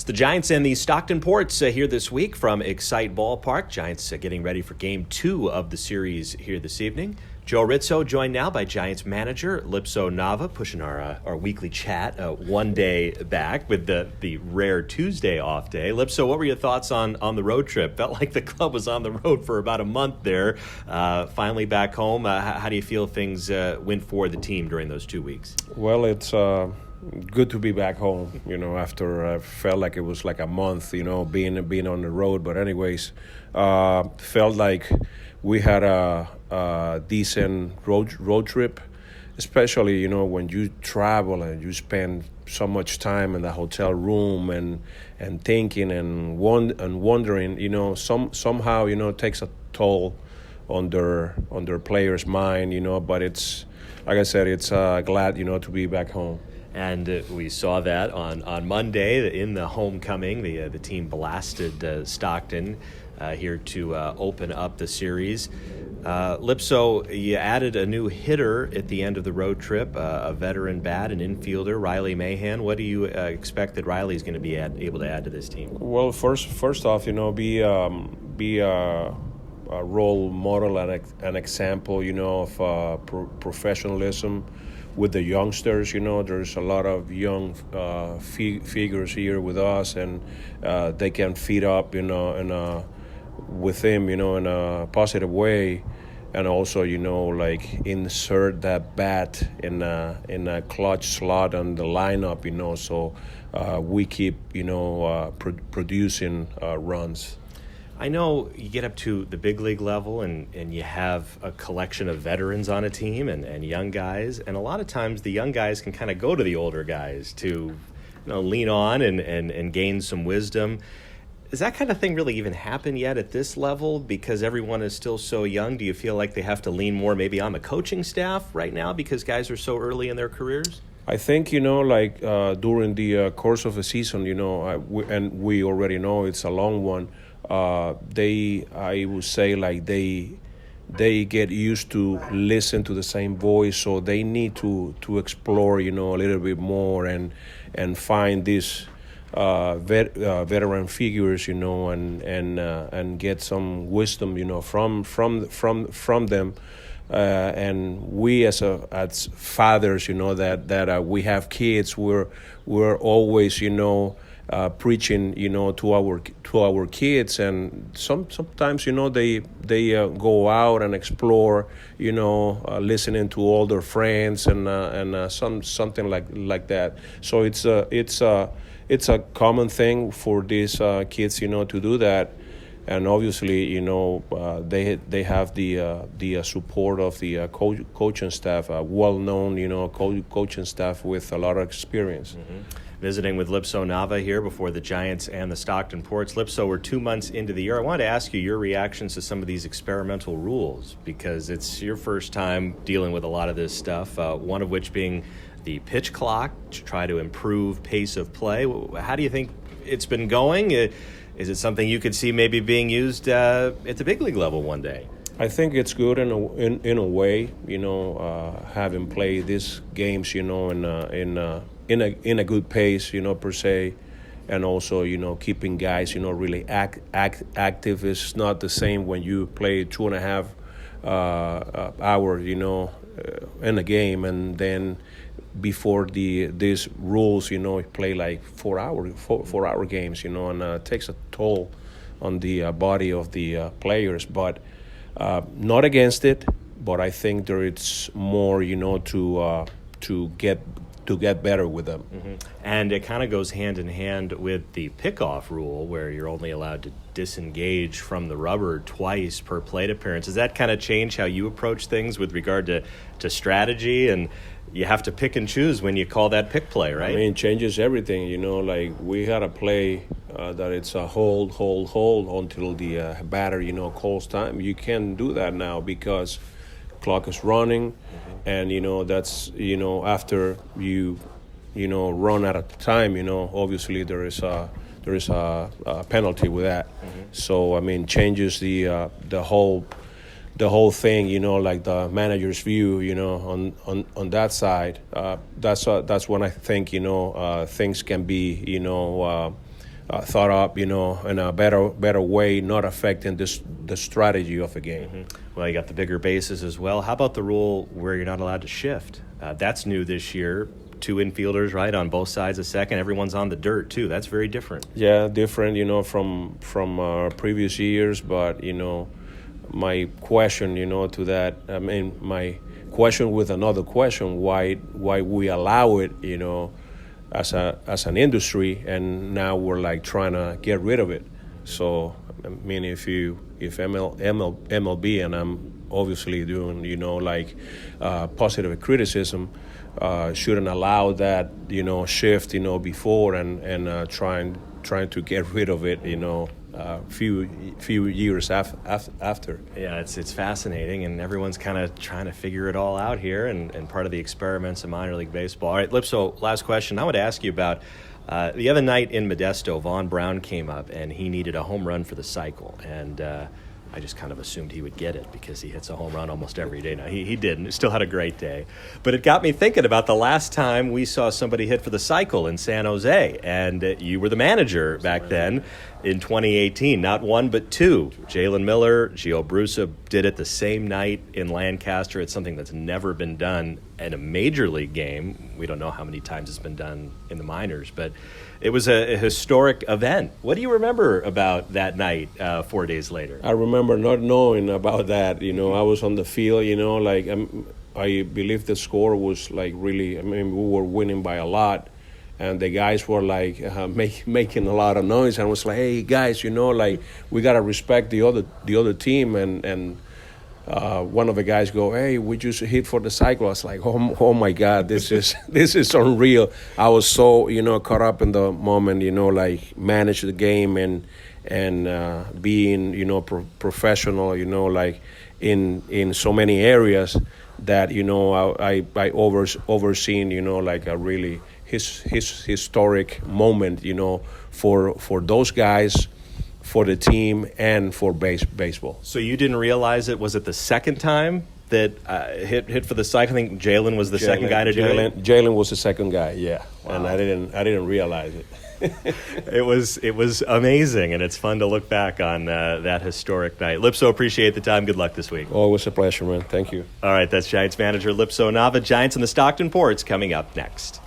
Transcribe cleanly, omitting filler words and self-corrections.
the Giants and the Stockton Ports here this week from Excite Ballpark. Giants getting ready for Game 2 of the series here this evening. Joe Ritzo joined now by Giants manager Lipso Nava, pushing our weekly chat one day back with the rare Tuesday off day. Lipso, what were your thoughts on the road trip? Felt like the club was on the road for about a month there. Finally back home. How do you feel things went for the team during those 2 weeks? Well, it's good to be back home, after I felt like it was like a month, being on the road. But anyways, felt like we had a decent road trip, especially, when you travel and you spend so much time in the hotel room and thinking and wondering, somehow, it takes a toll on their players' mind, but it's, like I said, it's glad, to be back home. And we saw that on Monday in the homecoming. The team blasted Stockton here to open up the series. Lipso, you added a new hitter at the end of the road trip, a veteran bat, an infielder, Riley Mahan. What do you expect that Riley's going to be able to add to this team? Well, first off, be a role model and an example, of professionalism with the youngsters. There's a lot of young figures here with us, and they can feed up, with him, in a positive way, and also, insert that bat in a clutch slot on the lineup, so we keep, producing runs. I know you get up to the big league level and you have a collection of veterans on a team and young guys, and a lot of times the young guys can kind of go to the older guys to lean on and gain some wisdom. Does that kind of thing really even happen yet at this level because everyone is still so young? Do you feel like they have to lean more maybe on the coaching staff right now because guys are so early in their careers? I think, during the course of the season, and we already know it's a long one, I would say they get used to listen to the same voice, so they need to explore, a little bit more and find these veteran figures, and get some wisdom, from them. And we as fathers, that we have kids, we're always, preaching, to our kids, and sometimes, they go out and explore, listening to all their friends and something like that. So it's a common thing for these kids, to do that. And obviously, they have the support of the coaching staff, well-known, coaching staff with a lot of experience. Mm-hmm. Visiting with Lipso Nava here before the Giants and the Stockton Ports. Lipso, we're 2 months into the year. I wanted to ask you your reactions to some of these experimental rules because it's your first time dealing with a lot of this stuff, one of which being the pitch clock to try to improve pace of play. How do you think it's been going? Is it something you could see maybe being used at the big league level one day? I think it's good in a way, having played these games, in a good pace, per se, and also, keeping guys, really active. Is not the same when you play 2.5 hours, in a game, and then before these rules, play like 4 hour games, and it takes a toll on the body of the players. But not against it, but I think there is more, to get better with them. Mm-hmm. And it kind of goes hand in hand with the pickoff rule where you're only allowed to disengage from the rubber twice per plate appearance. Does that kind of change how you approach things with regard to strategy? And you have to pick and choose when you call that pick play, right? I mean, it changes everything, like we had a play that it's a hold until the batter, calls time. You can't do that now because clock is running, and that's after you run out of time, obviously there is a penalty with that. Mm-hmm. So I mean, changes the whole thing, like the manager's view, on that side. That's when I think things can be thought up, in a better way, not affecting the strategy of a game. Mm-hmm. Well, you got the bigger bases as well. How about the rule where you're not allowed to shift? That's new this year. 2 infielders, right, on both sides of second. Everyone's on the dirt too. That's very different. Yeah, different, from previous years. But my question, to that. I mean, my question with another question: why we allow it, as an industry, and now we're like trying to get rid of it. So I mean, if MLB, and I'm obviously doing positive criticism, shouldn't allow that shift before and trying to get rid of it few years after. Yeah, it's fascinating, and everyone's kind of trying to figure it all out here, and part of the experiments in minor league baseball. All right, Lipso, last question. I would ask you about the other night in Modesto. Vaughn Brown came up, and he needed a home run for the cycle, and I just kind of assumed he would get it because he hits a home run almost every day. Now, he didn't. Still had a great day. But it got me thinking about the last time we saw somebody hit for the cycle in San Jose. And you were the manager back then in 2018. Not one, but 2. Jalen Miller, Gio Brusa did it the same night in Lancaster. It's something that's never been done in a major league game. We don't know how many times it's been done in the minors, but it was a historic event. What do you remember about that night 4 days later? I remember not knowing about that. I was on the field, I believe the score was really, we were winning by a lot. And the guys were making a lot of noise. And I was like, hey, guys, we got to respect the other team. And one of the guys go, hey, we just hit for the cycle. I was like, oh my God, this is unreal. I was so, caught up in the moment, manage the game and being, professional, in so many areas that, I overseen, a really his historic moment, for those guys, for the team, and for baseball. So you didn't realize it? Was it the second time that hit for the cycle? I think Jalen was the second guy to do it. Jalen was the second guy, yeah. Wow. And I didn't realize it. It was amazing, and it's fun to look back on that historic night. Lipso, appreciate the time. Good luck this week. Always a pleasure, man. Thank you. All right, that's Giants manager Lipso Nava. Giants and the Stockton Ports coming up next.